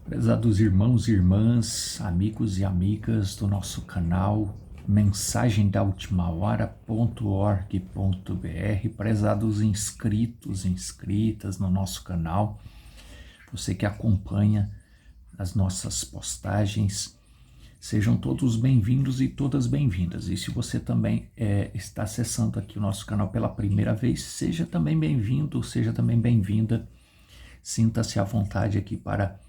Prezados irmãos e irmãs, amigos e amigas do nosso canal Mensagem da Última Hora.org.br, prezados inscritos e inscritas no nosso canal, você que acompanha as nossas postagens, sejam todos bem-vindos e todas bem-vindas. E se você também está acessando aqui o nosso canal pela primeira vez, seja também bem-vindo, seja também bem-vinda. Sinta-se à vontade aqui para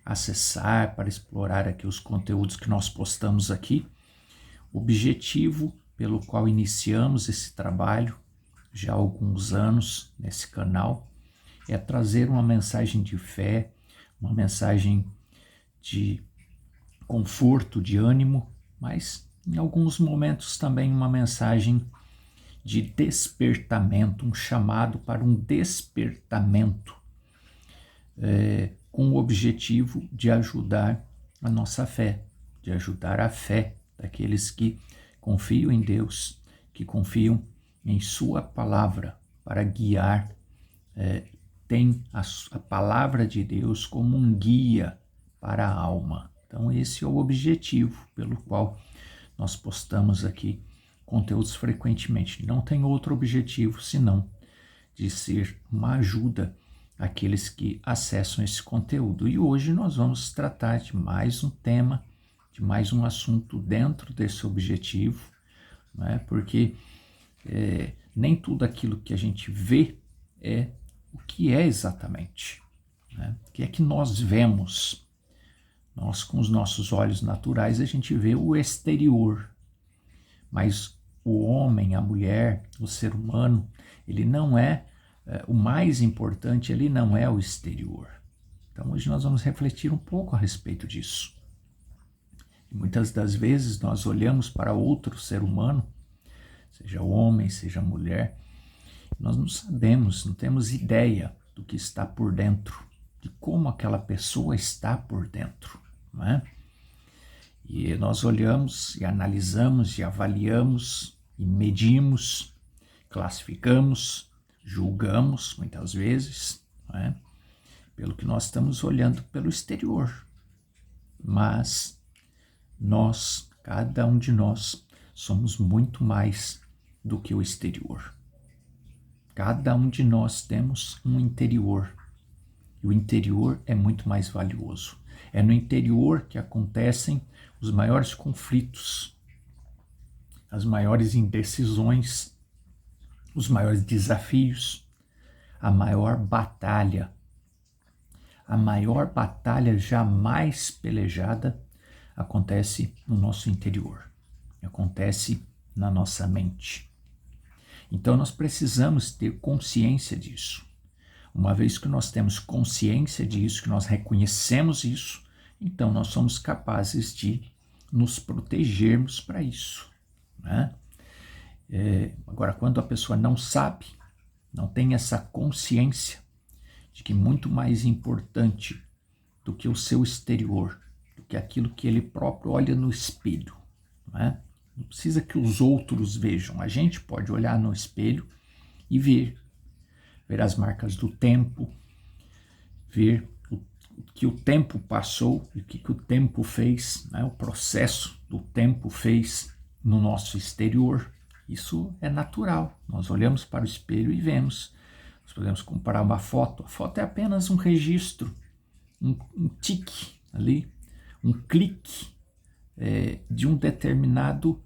acessar, para explorar aqui os conteúdos que nós postamos aqui. O objetivo pelo qual iniciamos esse trabalho já há alguns anos nesse canal é trazer uma mensagem de fé, uma mensagem de conforto, de ânimo, mas em alguns momentos também uma mensagem de despertamento, um chamado para um despertamento, com o objetivo de ajudar a nossa fé, de ajudar a fé daqueles que confiam em Deus, que confiam em sua palavra para guiar, tem a palavra de Deus como um guia para a alma. Então esse é o objetivo pelo qual nós postamos aqui conteúdos frequentemente. Não tem outro objetivo senão de ser uma ajuda àqueles que acessam esse conteúdo. E hoje nós vamos tratar de mais um tema, de mais um assunto dentro desse objetivo, né? Porque nem tudo aquilo que a gente vê é o que é exatamente, né? O que é que nós vemos? Nós, com os nossos olhos naturais, a gente vê o exterior, mas o homem, a mulher, o ser humano, ele não é, o mais importante, ele não é o exterior. Então hoje nós vamos refletir um pouco a respeito disso. E muitas das vezes nós olhamos para outro ser humano, seja homem, seja mulher, nós não sabemos, não temos ideia do que está por dentro, de como aquela pessoa está por dentro, não é? E nós olhamos e analisamos e avaliamos e medimos, classificamos, julgamos muitas vezes, não é? Pelo que nós estamos olhando pelo exterior. Mas nós, cada um de nós, somos muito mais do que o exterior. Cada um de nós temos um interior. E o interior é muito mais valioso. É no interior que acontecem os maiores conflitos, as maiores indecisões, os maiores desafios, a maior batalha. A maior batalha jamais pelejada acontece no nosso interior, acontece na nossa mente. Então nós precisamos ter consciência disso. Uma vez que nós temos consciência disso, que nós reconhecemos isso, então nós somos capazes de nos protegermos para isso, né? Agora, quando a pessoa não sabe, não tem essa consciência de que muito mais importante do que o seu exterior, do que aquilo que ele próprio olha no espelho, né? Não precisa que os outros vejam, a gente pode olhar no espelho e ver as marcas do tempo, ver o que o tempo passou e o que o tempo fez, né? O processo do tempo fez no nosso exterior. Isso é natural, nós olhamos para o espelho e vemos. Nós podemos comparar uma foto, a foto é apenas um registro, um tique ali, um clique de um determinado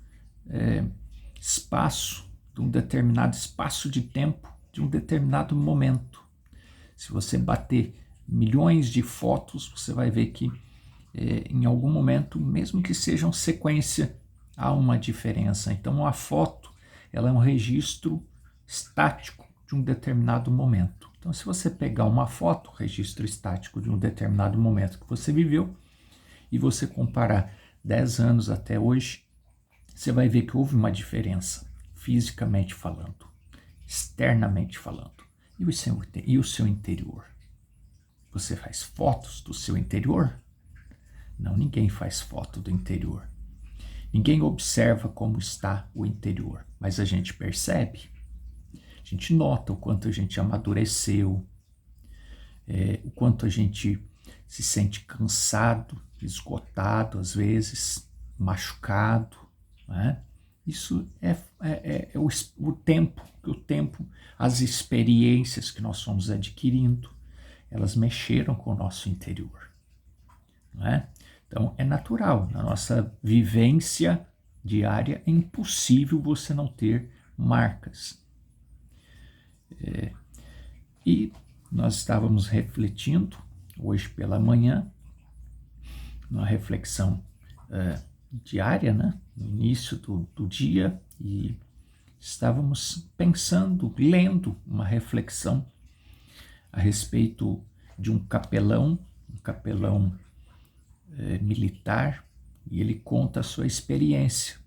espaço, de um determinado espaço de tempo, de um determinado momento. Se você bater milhões de fotos, você vai ver que em algum momento, mesmo que sejam sequência, há uma diferença. Então a foto, ela é um registro estático de um determinado momento. Então se você pegar uma foto, registro estático de um determinado momento que você viveu, e você comparar 10 anos até hoje, você vai ver que houve uma diferença, fisicamente falando, externamente falando. E o seu interior? Você faz fotos do seu interior? Não, ninguém faz foto do interior. Ninguém observa como está o interior, mas a gente percebe, a gente nota o quanto a gente amadureceu, o quanto a gente se sente cansado, esgotado às vezes, machucado, né? Isso é o tempo, as experiências que nós fomos adquirindo, elas mexeram com o nosso interior, né? Então é natural, na nossa vivência diária é impossível você não ter marcas. E nós estávamos refletindo hoje pela manhã, uma reflexão diária, né? No início do dia, e estávamos pensando, lendo uma reflexão a respeito de um capelão militar, e ele conta a sua experiência,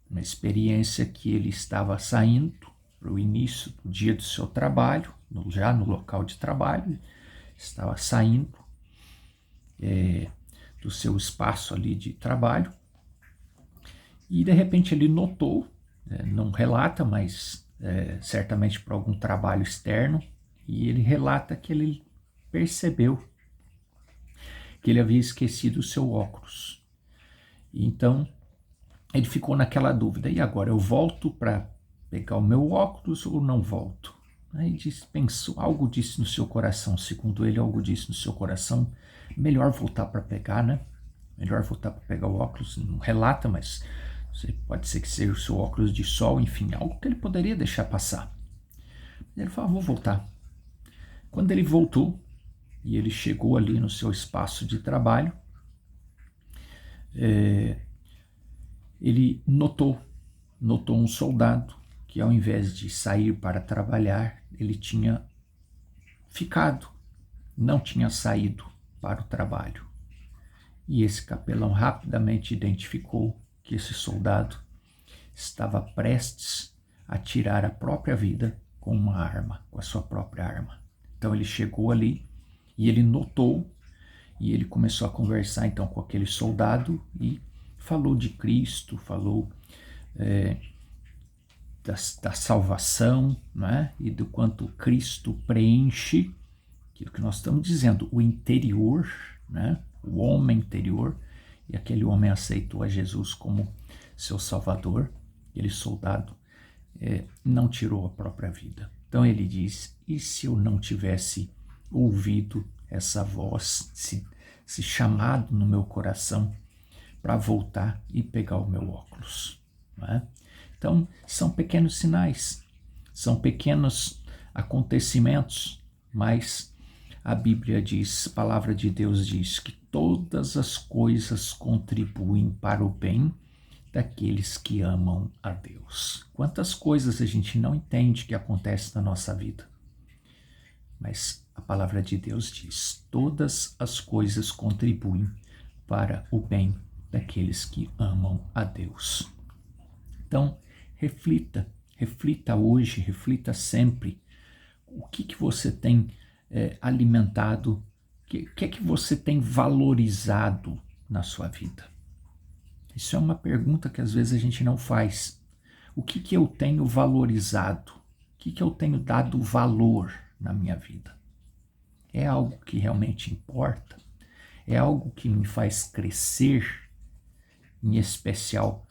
uma experiência que ele estava saindo para o início do dia do seu trabalho, já no local de trabalho, estava saindo do seu espaço ali de trabalho, e de repente ele notou, não relata, mas certamente por algum trabalho externo, e ele relata que ele percebeu que ele havia esquecido o seu óculos. E então ele ficou naquela dúvida, e agora eu volto para pegar o meu óculos ou não volto? Aí pensou, algo disse no seu coração, segundo ele, algo disse no seu coração, melhor voltar para pegar, né? Melhor voltar para pegar o óculos, não relata, mas pode ser que seja o seu óculos de sol, enfim, algo que ele poderia deixar passar. Ele falou, vou voltar. Quando ele voltou, e ele chegou ali no seu espaço de trabalho, ele notou um soldado que, ao invés de sair para trabalhar, ele tinha ficado, não tinha saído para o trabalho. E esse capelão rapidamente identificou que esse soldado estava prestes a tirar a própria vida com uma arma, com a sua própria arma. Então ele chegou ali e ele notou, e ele começou a conversar então com aquele soldado e falou de Cristo, falou da salvação, né? E do quanto Cristo preenche aquilo que nós estamos dizendo, o interior, né? O homem interior, e aquele homem aceitou a Jesus como seu Salvador. Aquele soldado não tirou a própria vida. Então ele diz, e se eu não tivesse ouvido essa voz, esse chamado no meu coração para voltar e pegar o meu óculos, né? Então são pequenos sinais, são pequenos acontecimentos, mas a Bíblia diz, a palavra de Deus diz que todas as coisas contribuem para o bem daqueles que amam a Deus. Quantas coisas a gente não entende que acontece na nossa vida, mas a palavra de Deus diz, todas as coisas contribuem para o bem daqueles que amam a Deus. Então, reflita hoje, reflita sempre, o que você tem alimentado, o que você tem valorizado na sua vida? Isso é uma pergunta que às vezes a gente não faz. O que eu tenho valorizado? O que eu tenho dado valor na minha vida? É algo que realmente importa? É algo que me faz crescer, em especial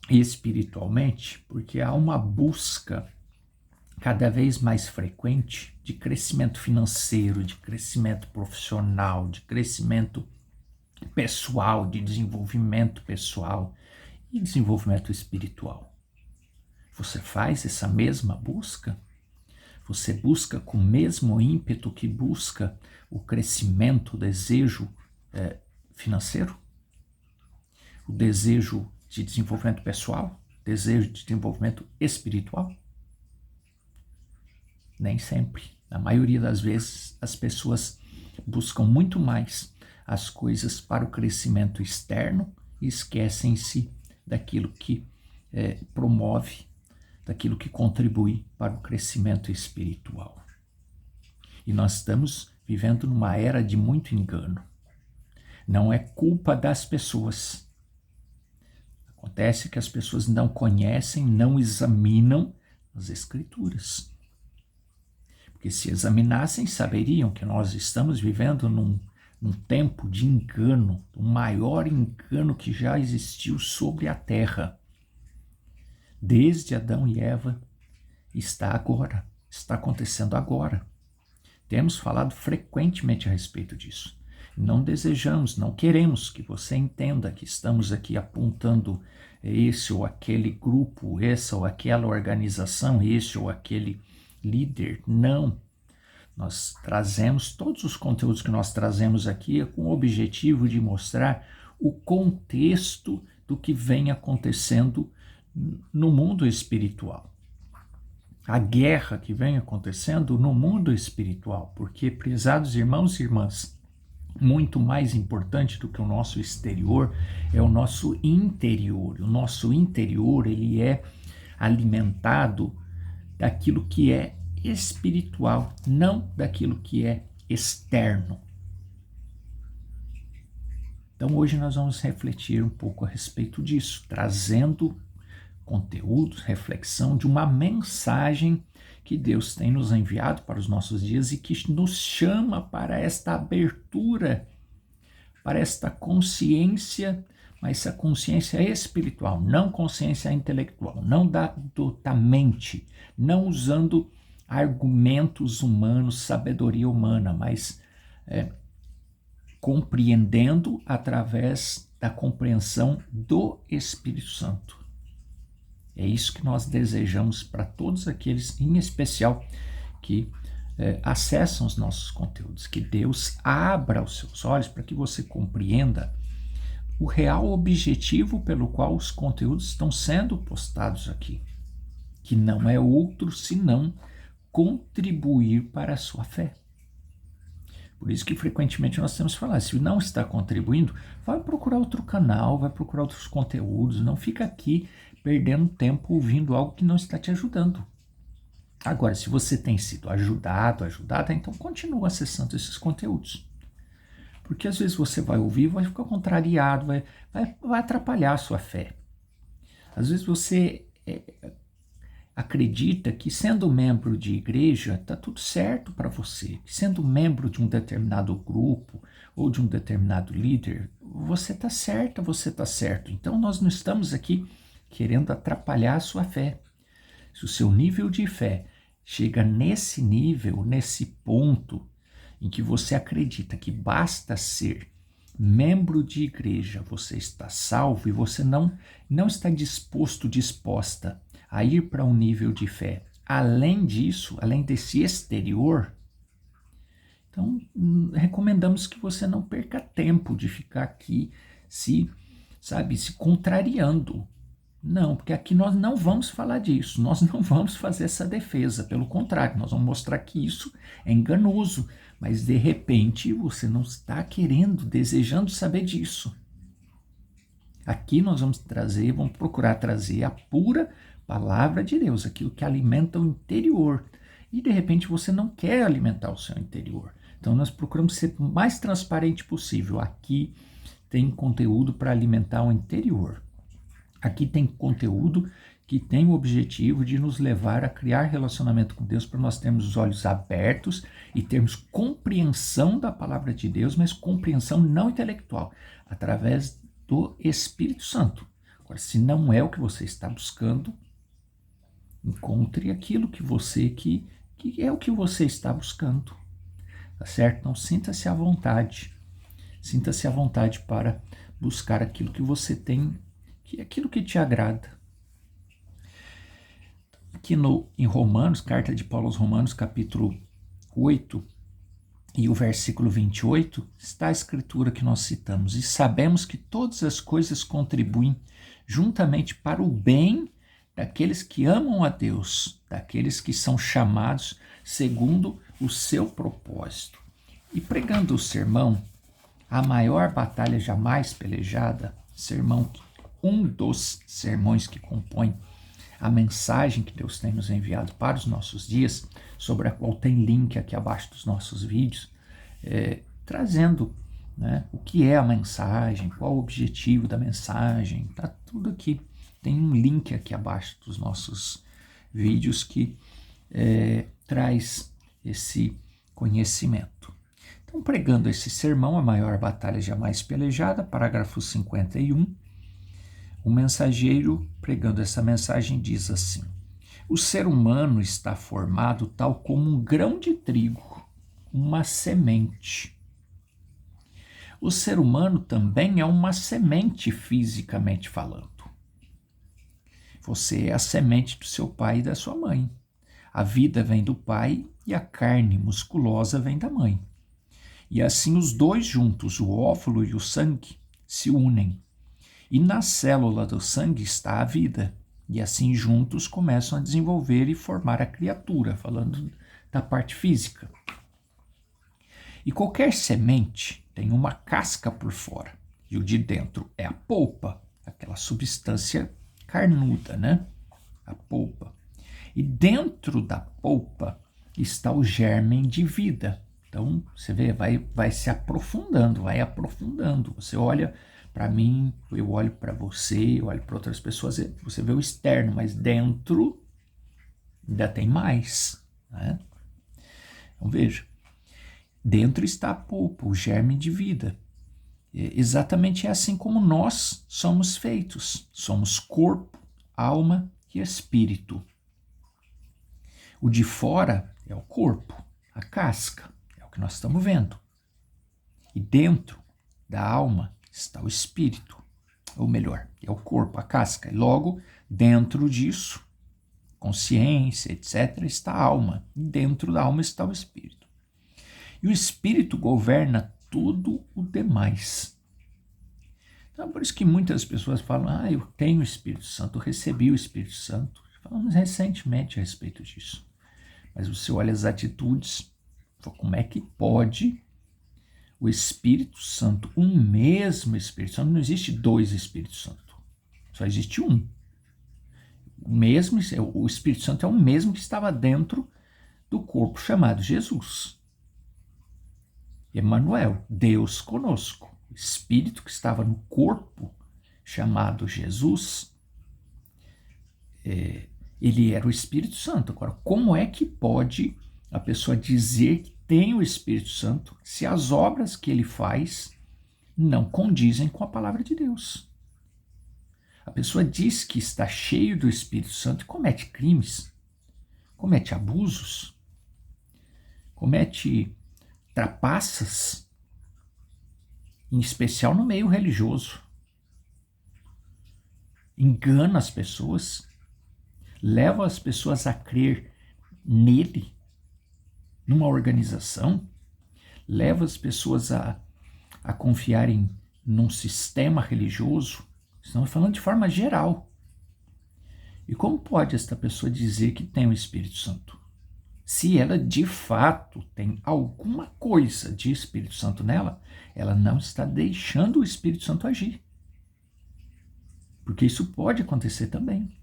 espiritualmente? Porque há uma busca cada vez mais frequente de crescimento financeiro, de crescimento profissional, de crescimento pessoal, de desenvolvimento pessoal e desenvolvimento espiritual. Você faz essa mesma busca? Você busca com o mesmo ímpeto que busca o crescimento, o desejo financeiro? O desejo de desenvolvimento pessoal? Desejo de desenvolvimento espiritual? Nem sempre. Na maioria das vezes, as pessoas buscam muito mais as coisas para o crescimento externo e esquecem-se daquilo que promove, daquilo que contribui para o crescimento espiritual. E nós estamos vivendo numa era de muito engano. Não é culpa das pessoas. Acontece que as pessoas não conhecem, não examinam as Escrituras. Porque se examinassem, saberiam que nós estamos vivendo num tempo de engano, o maior engano que já existiu sobre a terra. Desde Adão e Eva, está acontecendo agora. Temos falado frequentemente a respeito disso. Não desejamos, não queremos que você entenda que estamos aqui apontando esse ou aquele grupo, essa ou aquela organização, esse ou aquele líder. Não. Nós trazemos, todos os conteúdos que nós trazemos aqui com o objetivo de mostrar o contexto do que vem acontecendo no mundo espiritual. A guerra que vem acontecendo no mundo espiritual, porque, prezados irmãos e irmãs, muito mais importante do que o nosso exterior é o nosso interior. O nosso interior, ele é alimentado daquilo que é espiritual, não daquilo que é externo. Então hoje nós vamos refletir um pouco a respeito disso, trazendo conteúdos, reflexão de uma mensagem que Deus tem nos enviado para os nossos dias e que nos chama para esta abertura, para esta consciência, mas essa consciência espiritual, não consciência intelectual, não da mente, não usando argumentos humanos, sabedoria humana, mas compreendendo através da compreensão do Espírito Santo. É isso que nós desejamos para todos aqueles, em especial, que acessam os nossos conteúdos, que Deus abra os seus olhos para que você compreenda o real objetivo pelo qual os conteúdos estão sendo postados aqui, que não é outro senão contribuir para a sua fé. Por isso que frequentemente nós temos que falar, se não está contribuindo, vai procurar outro canal, vai procurar outros conteúdos, não fica aqui perdendo tempo ouvindo algo que não está te ajudando. Agora, se você tem sido ajudada, então continua acessando esses conteúdos. Porque às vezes você vai ouvir, vai ficar contrariado, vai atrapalhar a sua fé. Às vezes você acredita que sendo membro de igreja está tudo certo para você, que sendo membro de um determinado grupo ou de um determinado líder, você está certa, você está certo. Então nós não estamos aqui querendo atrapalhar a sua fé. Se o seu nível de fé chega nesse nível, nesse ponto em que você acredita que basta ser membro de igreja, você está salvo e você não está disposta a ir para um nível de fé. Além disso, além desse exterior, então recomendamos que você não perca tempo de ficar aqui se contrariando. Não, porque aqui nós não vamos falar disso, nós não vamos fazer essa defesa, pelo contrário, nós vamos mostrar que isso é enganoso, mas de repente você não está desejando saber disso. Aqui nós vamos procurar trazer a pura palavra de Deus, aquilo que alimenta o interior, e de repente você não quer alimentar o seu interior, então nós procuramos ser o mais transparente possível. Aqui tem conteúdo para alimentar o interior. Aqui tem conteúdo que tem o objetivo de nos levar a criar relacionamento com Deus, para nós termos os olhos abertos e termos compreensão da palavra de Deus, mas compreensão não intelectual, através do Espírito Santo. Agora, se não é o que você está buscando, encontre aquilo que é o que você está buscando, tá certo? Então, sinta-se à vontade para buscar aquilo que você tem, aquilo que te agrada. Aqui em Romanos, carta de Paulo aos Romanos, capítulo 8, e o versículo 28, está a escritura que nós citamos: e sabemos que todas as coisas contribuem juntamente para o bem daqueles que amam a Deus, daqueles que são chamados segundo o seu propósito. E pregando o sermão, a maior batalha jamais pelejada, sermão, um dos sermões que compõem a mensagem que Deus tem nos enviado para os nossos dias, sobre a qual tem link aqui abaixo dos nossos vídeos, trazendo, né, o que é a mensagem, qual o objetivo da mensagem, tá tudo aqui. Tem um link aqui abaixo dos nossos vídeos que traz esse conhecimento. Então, pregando esse sermão, A Maior Batalha Jamais Pelejada, parágrafo 51, o mensageiro, pregando essa mensagem, diz assim: o ser humano está formado tal como um grão de trigo, uma semente. O ser humano também é uma semente fisicamente falando. Você é a semente do seu pai e da sua mãe. A vida vem do pai e a carne musculosa vem da mãe. E assim os dois juntos, o óvulo e o sangue, se unem. E na célula do sangue está a vida. E assim juntos começam a desenvolver e formar a criatura, falando da parte física. E qualquer semente tem uma casca por fora. E o de dentro é a polpa, aquela substância carnuda, né? A polpa. E dentro da polpa está o germe de vida. Então, você vê, vai se aprofundando, vai aprofundando. Você olha para mim, eu olho para você, eu olho para outras pessoas, você vê o externo, mas dentro ainda tem mais, né? Então, veja, dentro está a polpa, o germe de vida. Exatamente é assim como nós somos feitos. Somos corpo, alma e espírito. O de fora é o corpo, a casca, é o que nós estamos vendo. E dentro da alma está o espírito, ou melhor, é o corpo, a casca. E logo, dentro disso, consciência, etc., está a alma. E dentro da alma está o espírito. E o espírito governa tudo o demais. Então, por isso que muitas pessoas falam, eu tenho o Espírito Santo, eu recebi o Espírito Santo. Falamos recentemente a respeito disso. Mas você olha as atitudes, como é que pode o Espírito Santo, um mesmo Espírito Santo, não existe dois Espíritos Santos, só existe um. O Espírito Santo é o mesmo que estava dentro do corpo chamado Jesus. Emmanuel, Deus conosco. O Espírito que estava no corpo chamado Jesus, ele era o Espírito Santo. Agora, como é que pode a pessoa dizer que tem o Espírito Santo se as obras que ele faz não condizem com a palavra de Deus? A pessoa diz que está cheio do Espírito Santo e comete crimes, comete abusos, comete trapaças, em especial no meio religioso. Engana as pessoas, leva as pessoas a crer nele, numa organização, leva as pessoas a confiarem num sistema religioso. Estamos falando de forma geral. E como pode esta pessoa dizer que tem o Espírito Santo? Se ela de fato tem alguma coisa de Espírito Santo nela, ela não está deixando o Espírito Santo agir. Porque isso pode acontecer também.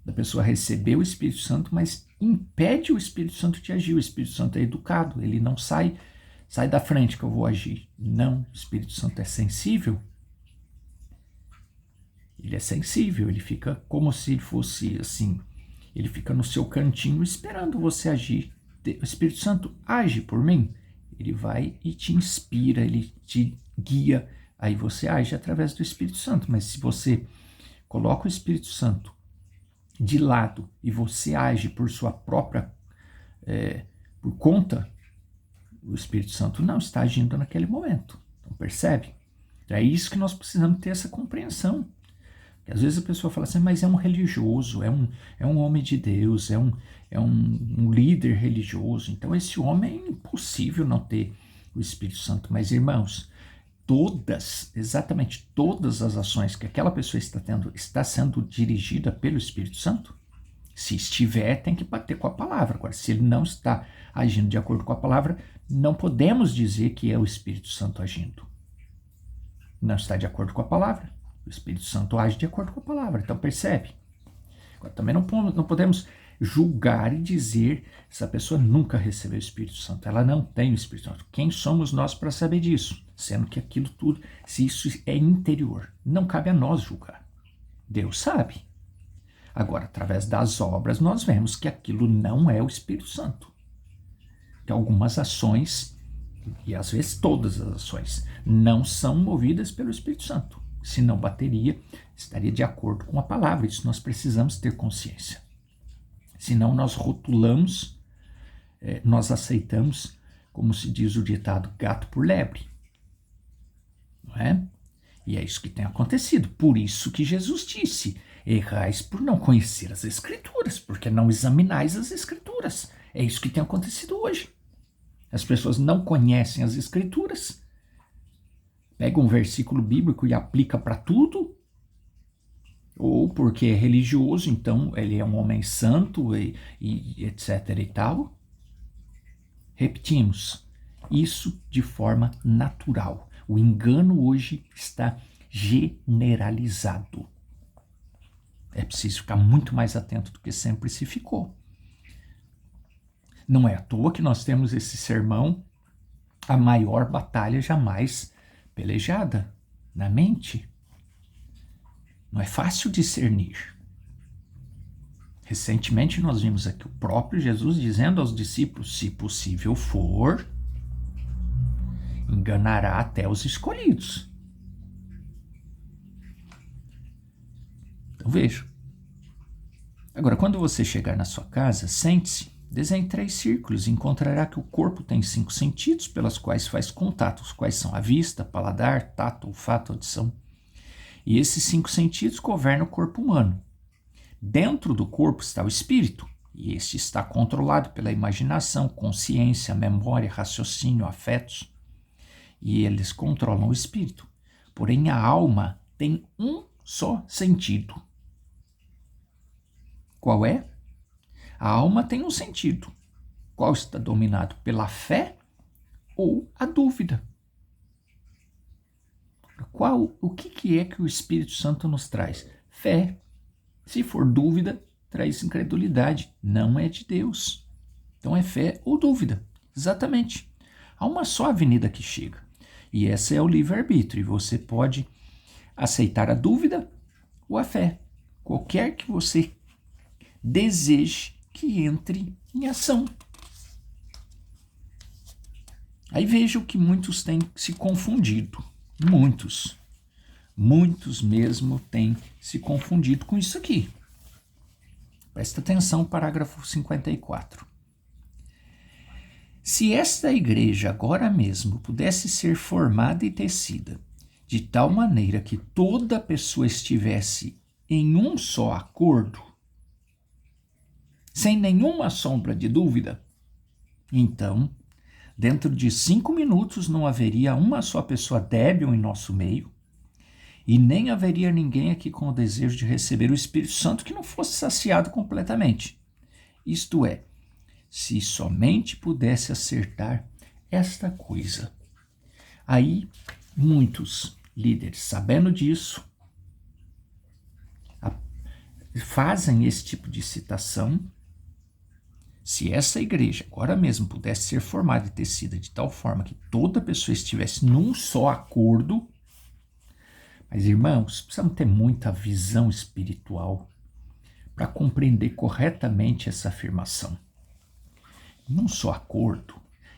Da pessoa receber o Espírito Santo, mas impede o Espírito Santo de agir. O Espírito Santo é educado, ele não sai da frente que eu vou agir. Não, o Espírito Santo é sensível. Ele é sensível, ele fica como se ele fosse assim, ele fica no seu cantinho esperando você agir. O Espírito Santo age por mim, ele vai e te inspira, ele te guia, aí você age através do Espírito Santo. Mas se você coloca o Espírito Santo de lado e você age por sua própria, por conta, o Espírito Santo não está agindo naquele momento. Então percebe? É isso que nós precisamos ter essa compreensão. Porque às vezes a pessoa fala assim, mas é um religioso, é um homem de Deus, é um líder religioso. Então esse homem é impossível não ter o Espírito Santo. Mas irmãos, exatamente todas as ações que aquela pessoa está tendo, está sendo dirigida pelo Espírito Santo? Se estiver, tem que bater com a palavra. Agora, se ele não está agindo de acordo com a palavra, não podemos dizer que é o Espírito Santo agindo. Não está de acordo com a palavra. O Espírito Santo age de acordo com a palavra. Então, percebe? Agora, também não podemos julgar e dizer que essa pessoa nunca recebeu o Espírito Santo. Ela não tem o Espírito Santo. Quem somos nós para saber disso? Sendo que aquilo tudo, se isso é interior, não cabe a nós julgar. Deus sabe. Agora, através das obras, nós vemos que aquilo não é o Espírito Santo. Porque algumas ações, e às vezes todas as ações, não são movidas pelo Espírito Santo. Se não bateria, estaria de acordo com a palavra. Isso nós precisamos ter consciência. Senão nós rotulamos, nós aceitamos, como se diz o ditado, gato por lebre. Não é? E é isso que tem acontecido. Por isso que Jesus disse: errais por não conhecer as Escrituras, porque não examinais as Escrituras. É isso que tem acontecido hoje. As pessoas não conhecem as Escrituras, pega um versículo bíblico e aplica para tudo, ou porque é religioso, então ele é um homem santo e etc e tal. Repetimos, isso de forma natural. O engano hoje está generalizado. É preciso ficar muito mais atento do que sempre se ficou. Não é à toa que nós temos esse sermão, a maior batalha jamais pelejada na mente. Não é fácil discernir. Recentemente nós vimos aqui o próprio Jesus dizendo aos discípulos: se possível for, enganará até os escolhidos. Então veja. Agora, quando você chegar na sua casa, sente-se, desenhe 3 círculos e encontrará que o corpo tem 5 sentidos pelas quais faz contato, os quais são a vista, paladar, tato, olfato, audição. E esses 5 sentidos governam o corpo humano. Dentro do corpo está o espírito, e este está controlado pela imaginação, consciência, memória, raciocínio, afetos. E eles controlam o espírito. Porém, a alma tem um só sentido. Qual é? A alma tem um sentido. Qual está dominado pela fé ou a dúvida? O que é que o Espírito Santo nos traz? Fé. Se for dúvida, traz incredulidade. Não é de Deus. Então é fé ou dúvida. Exatamente. Há uma só avenida que chega. E essa é o livre-arbítrio. E você pode aceitar a dúvida ou a fé. Qualquer que você deseje que entre em ação. Aí veja o que muitos têm se confundido. Muitos mesmo têm se confundido com isso aqui. Presta atenção, parágrafo 54. Se esta igreja agora mesmo pudesse ser formada e tecida de tal maneira que toda pessoa estivesse em um só acordo, sem nenhuma sombra de dúvida, então, dentro de 5 minutos não haveria uma só pessoa débil em nosso meio, e nem haveria ninguém aqui com o desejo de receber o Espírito Santo que não fosse saciado completamente. Isto é, se somente pudesse acertar esta coisa. Aí, muitos líderes, sabendo disso, fazem esse tipo de citação. Se essa igreja agora mesmo pudesse ser formada e tecida de tal forma que toda pessoa estivesse num só acordo. Mas, irmãos, precisamos ter muita visão espiritual para compreender corretamente essa afirmação. Num só acordo,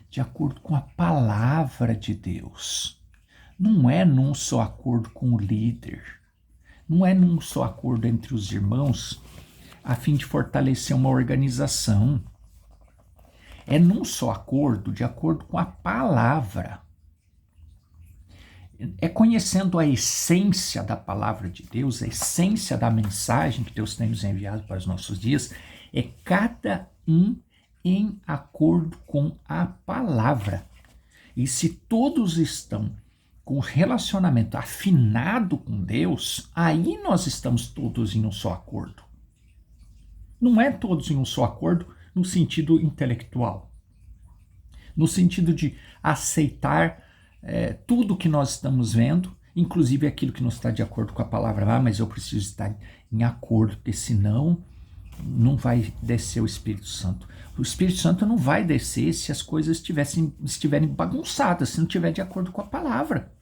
de acordo com a palavra de Deus. Não é num só acordo com o líder. Não é num só acordo entre os irmãos a fim de fortalecer uma organização. É num só acordo, de acordo com a palavra. É conhecendo a essência da palavra de Deus, a essência da mensagem que Deus tem nos enviado para os nossos dias, é cada um em acordo com a palavra. E se todos estão com relacionamento afinado com Deus, aí nós estamos todos em um só acordo. Não é todos em um só acordo no sentido intelectual, no sentido de aceitar tudo que nós estamos vendo, inclusive aquilo que não está de acordo com a palavra. Mas eu preciso estar em acordo, porque senão não vai descer o Espírito Santo. O Espírito Santo não vai descer se as coisas estiverem bagunçadas, se não estiver de acordo com a palavra.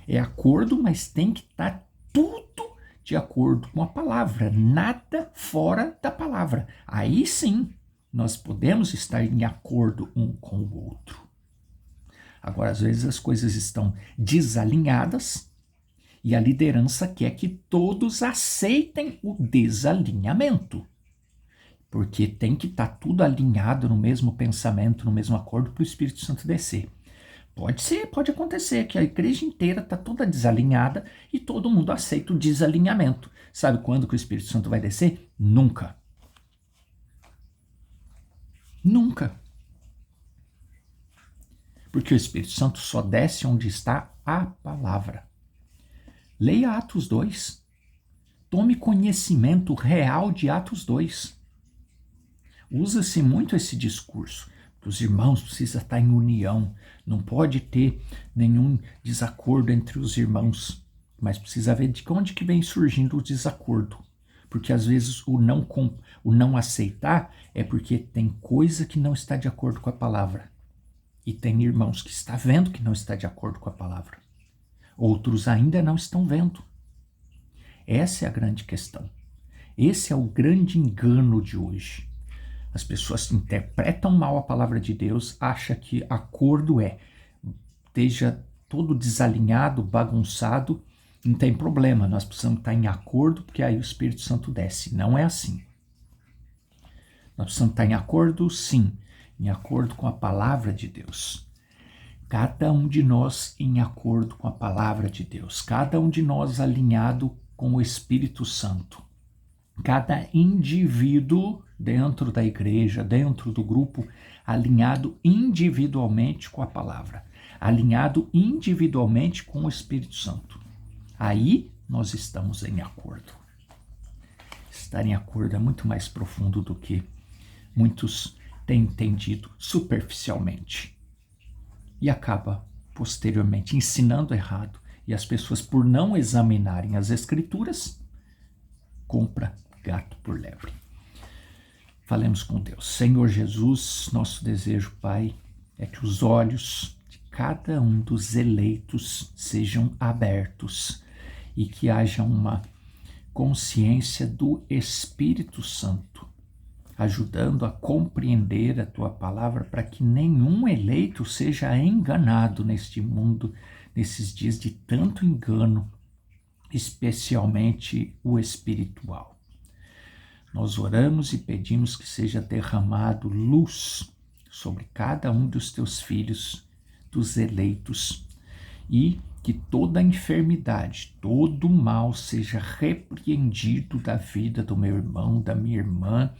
É acordo, mas tem que estar tudo de acordo com a palavra, nada fora da palavra. Aí sim, nós podemos estar em acordo um com o outro. Agora, às vezes as coisas estão desalinhadas e a liderança quer que todos aceitem o desalinhamento. Porque tem que estar tudo alinhado no mesmo pensamento, no mesmo acordo para o Espírito Santo descer. Pode ser, pode acontecer que a igreja inteira está toda desalinhada e todo mundo aceita o desalinhamento. Sabe quando que o Espírito Santo vai descer? Nunca. Nunca. Porque o Espírito Santo só desce onde está a palavra. Leia Atos 2. Tome conhecimento real de Atos 2. Usa-se muito esse discurso. Os irmãos precisam estar em união. Não pode ter nenhum desacordo entre os irmãos. Mas precisa ver de onde que vem surgindo o desacordo. Porque às vezes o não aceitar é porque tem coisa que não está de acordo com a palavra. E tem irmãos que estão vendo que não está de acordo com a palavra. Outros ainda não estão vendo. Essa é a grande questão. Esse é o grande engano de hoje. As pessoas interpretam mal a palavra de Deus, acham que acordo esteja todo desalinhado, bagunçado, não tem problema, nós precisamos estar em acordo, porque aí o Espírito Santo desce. Não é assim. Nós precisamos estar em acordo, sim, em acordo com a palavra de Deus. Cada um de nós em acordo com a palavra de Deus. Cada um de nós alinhado com o Espírito Santo. Cada indivíduo dentro da igreja, dentro do grupo, alinhado individualmente com a palavra, alinhado individualmente com o Espírito Santo. Aí nós estamos em acordo. Estar em acordo é muito mais profundo do que muitos têm entendido superficialmente. E acaba posteriormente ensinando errado. E as pessoas, por não examinarem as Escrituras, compra gato por lebre. Falemos com Deus. Senhor Jesus, nosso desejo, Pai, é que os olhos de cada um dos eleitos sejam abertos e que haja uma consciência do Espírito Santo, ajudando a compreender a Tua palavra para que nenhum eleito seja enganado neste mundo, nesses dias de tanto engano, especialmente o espiritual. Nós oramos e pedimos que seja derramado luz sobre cada um dos teus filhos, dos eleitos, e que toda enfermidade, todo mal seja repreendido da vida do meu irmão, da minha irmã,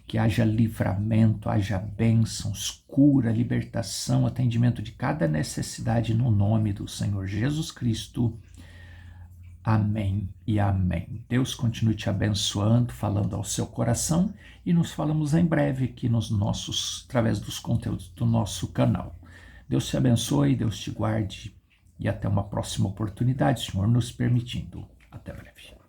que haja livramento, haja bênçãos, cura, libertação, atendimento de cada necessidade no nome do Senhor Jesus Cristo. Amém e amém. Deus continue te abençoando, falando ao seu coração, e nos falamos em breve aqui através dos conteúdos do nosso canal. Deus te abençoe, Deus te guarde e até uma próxima oportunidade, Senhor nos permitindo. Até breve.